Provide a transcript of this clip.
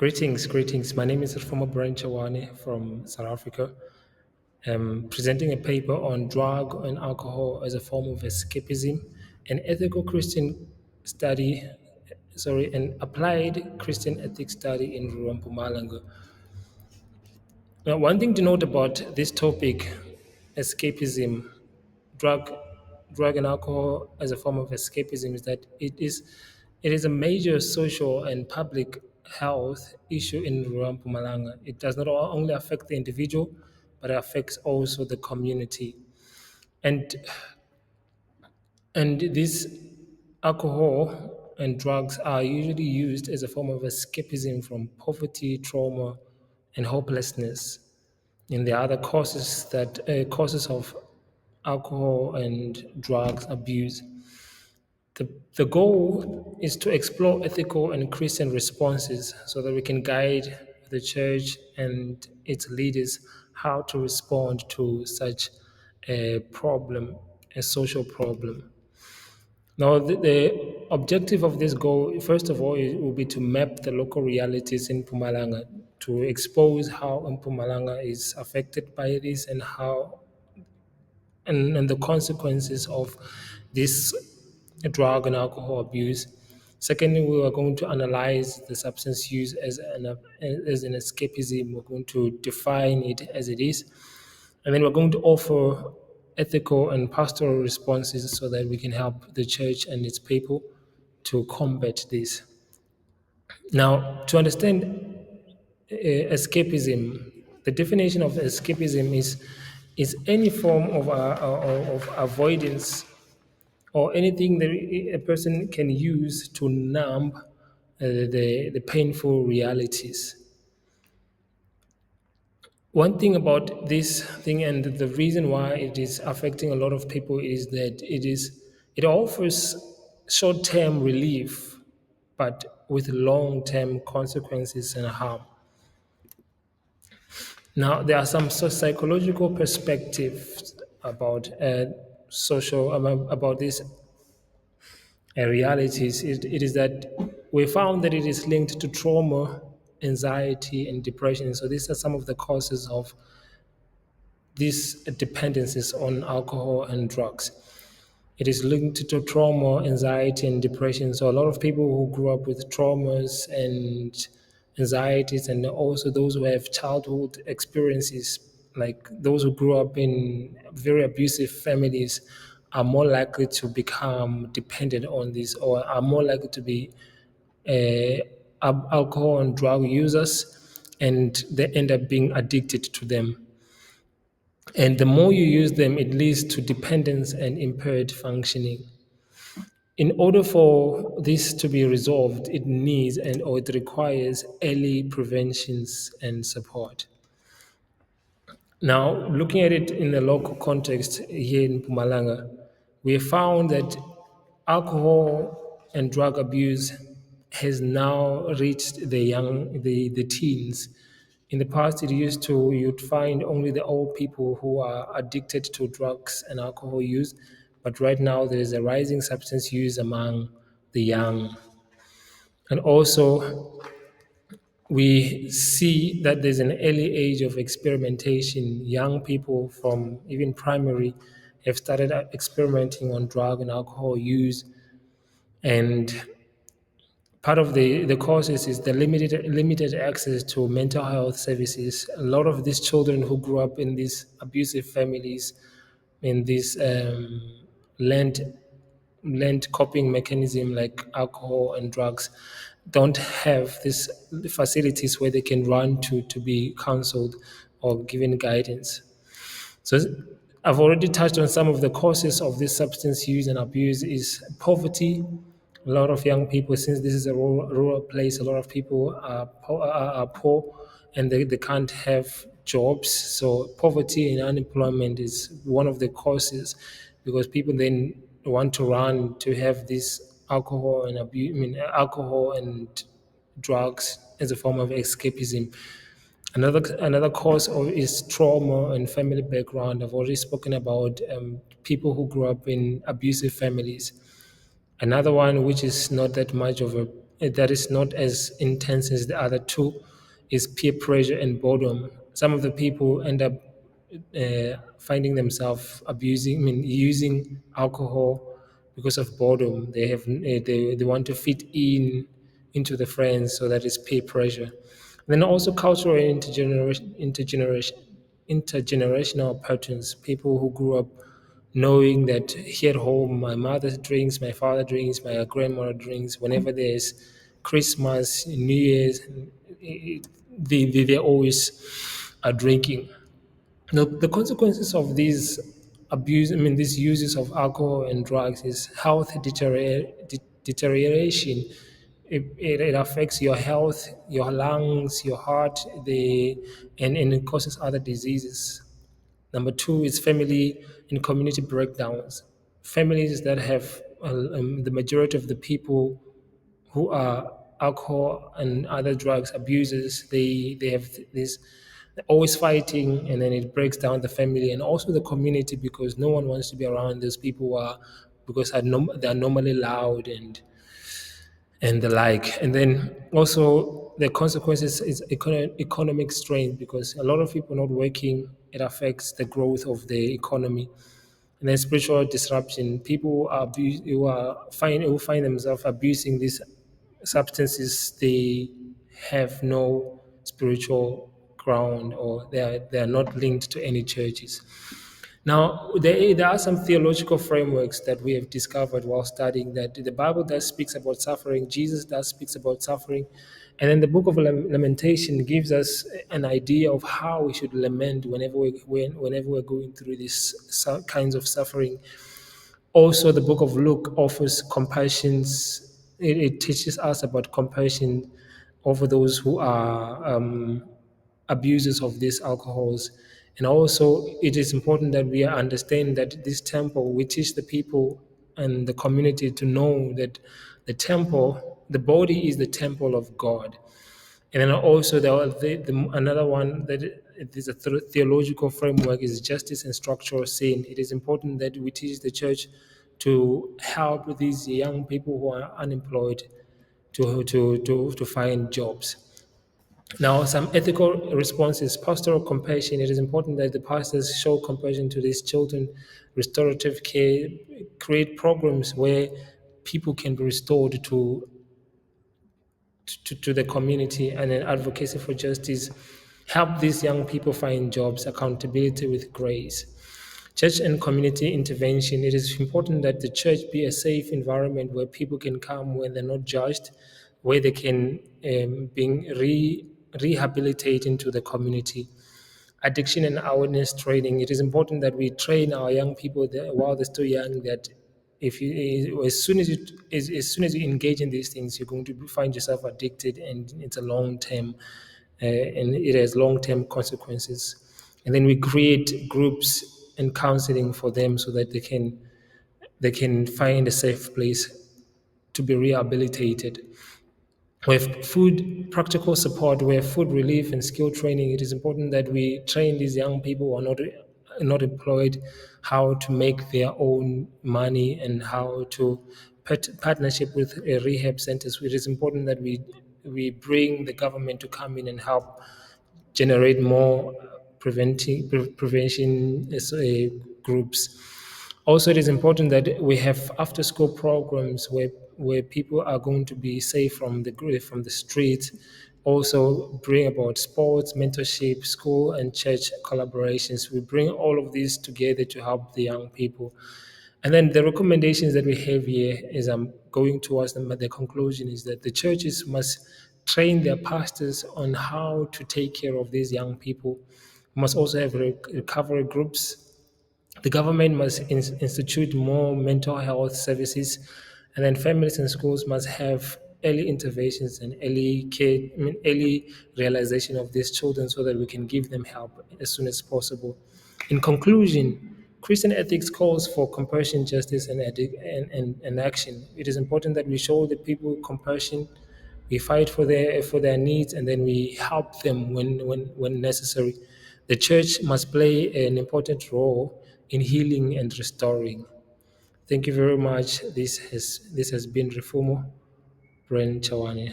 Greetings. My name is Rufoma Branchawane from South Africa. I'm presenting a paper on drug and alcohol as a form of escapism, an ethical Christian study, an applied Christian ethics study in Mpumalanga. Now, one thing to note about this topic, escapism, drug, drug and alcohol as a form of escapism, is that it is a major social and public health issue in rural Mpumalanga. It does not only affect the individual, but it affects also the community. And and this alcohol and drugs are usually used as a form of escapism from poverty, trauma, and hopelessness. And the other causes of alcohol and drugs abuse. The goal is to explore ethical and Christian responses so that we can guide the church and its leaders how to respond to such a problem, a social problem. Now, the objective of this goal, first of all, will be to map the local realities in Pumalanga, to expose how Mpumalanga is affected by this and and the consequences of this drug and alcohol abuse. Secondly, we are going to analyze the substance use as an escapism. We're going to define it as it is. And then we're going to offer ethical and pastoral responses so that we can help the church and its people to combat this. Now, to understand escapism, the definition of escapism is any form of avoidance or anything that a person can use to numb the painful realities. One thing about this thing and the reason why it is affecting a lot of people is that it offers short-term relief, but with long-term consequences and harm. Now, there are some psychological perspectives about about these realities. It is that we found that it is linked to trauma, anxiety, and depression. So these are some of the causes of these dependencies on alcohol and drugs. It is linked to trauma, anxiety, and depression. So a lot of people who grew up with traumas and anxieties, and also those who have childhood experiences, like those who grew up in very abusive families, are more likely to become dependent on this, or are more likely to be alcohol and drug users, and they end up being addicted to them. And the more you use them, it leads to dependence and impaired functioning. In order for this to be resolved, it needs or it requires early preventions and support. Now, looking at it in the local context here in Pumalanga, we have found that alcohol and drug abuse has now reached the teens. In the past, you'd find only the old people who are addicted to drugs and alcohol use, but right now there is a rising substance use among the young. And also, we see that there's an early age of experimentation. Young people from even primary have started experimenting on drug and alcohol use. And part of the causes is the limited access to mental health services. A lot of these children who grew up in these abusive families, in this learned coping mechanism like alcohol and drugs, don't have these facilities where they can run to be counseled or given guidance. So I've already touched on some of the causes of this substance use and abuse is poverty. A lot of young people, since this is a rural place, a lot of people are poor and they can't have jobs. So poverty and unemployment is one of the causes because people then want to run to have this alcohol and alcohol and drugs as a form of escapism. Another cause is trauma and family background. I've already spoken about people who grew up in abusive families. Another one, which is not that much of that is not as intense as the other two is peer pressure and boredom. Some of the people end up finding themselves using alcohol because of boredom. They want to fit in into the friends, so that is peer pressure. Then also cultural and intergenerational patterns. People who grew up knowing that here at home, my mother drinks, my father drinks, my grandmother drinks. Whenever there's Christmas, New Year's, they always are drinking. The consequences of these uses of alcohol and drugs is health deterioration. It affects your health, your lungs, your heart, and it causes other diseases. Number two is family and community breakdowns. Families that have the majority of the people who are alcohol and other drugs abusers, they have this always fighting, and then it breaks down the family and also the community, because no one wants to be around those people who are, because they are normally loud and the like. And then also the consequences is economic strain, because a lot of people not working, it affects the growth of the economy. And then spiritual disruption. People who find themselves abusing these substances, they have no spiritual ground, or they are not linked to any churches. Now, there are some theological frameworks that we have discovered while studying that the Bible does speaks about suffering, Jesus does speaks about suffering, and then the book of Lamentation gives us an idea of how we should lament whenever we're going through these kinds of suffering. Also, the book of Luke offers compassion. It teaches us about compassion over those who are abusers of these alcohols. And also, it is important that we understand that this temple, we teach the people and the community to know that the body is the temple of God. And then also another one that it is a theological framework is justice and structural sin. It is important that we teach the church to help these young people who are unemployed to find jobs. Now, some ethical responses, pastoral compassion. It is important that the pastors show compassion to these children, restorative care, create programs where people can be restored to the community, and then advocacy for justice, help these young people find jobs, accountability with grace. Church and community intervention. It is important that the church be a safe environment where people can come when they're not judged, where they can rehabilitate into the community. Addiction and awareness training. It is important that we train our young people while they're still young, that if you as soon as you engage in these things, you're going to find yourself addicted, and it's a long term, and it has long term consequences. And then we create groups and counseling for them so that they can find a safe place to be rehabilitated. We have food practical support, we have food relief and skill training. It is important that we train these young people who are not employed how to make their own money, and how to partnership with rehab centers. It is important that we bring the government to come in and help generate more prevention groups. Also, it is important that we have after-school programs where people are going to be safe from the streets. Also, bring about sports, mentorship, school and church collaborations. We bring all of these together to help the young people. And then the recommendations that we have here, as I'm going towards them, but the conclusion is that the churches must train their pastors on how to take care of these young people. We must also have recovery groups. The government must institute more mental health services, and then families and schools must have early interventions and early care, early realization of these children, so that we can give them help as soon as possible. In conclusion, Christian ethics calls for compassion, justice, and action. It is important that we show the people compassion, we fight for their needs, and then we help them when necessary. The church must play an important role in healing and restoring. Thank you very much. This has been Reformo. Ren Chawani.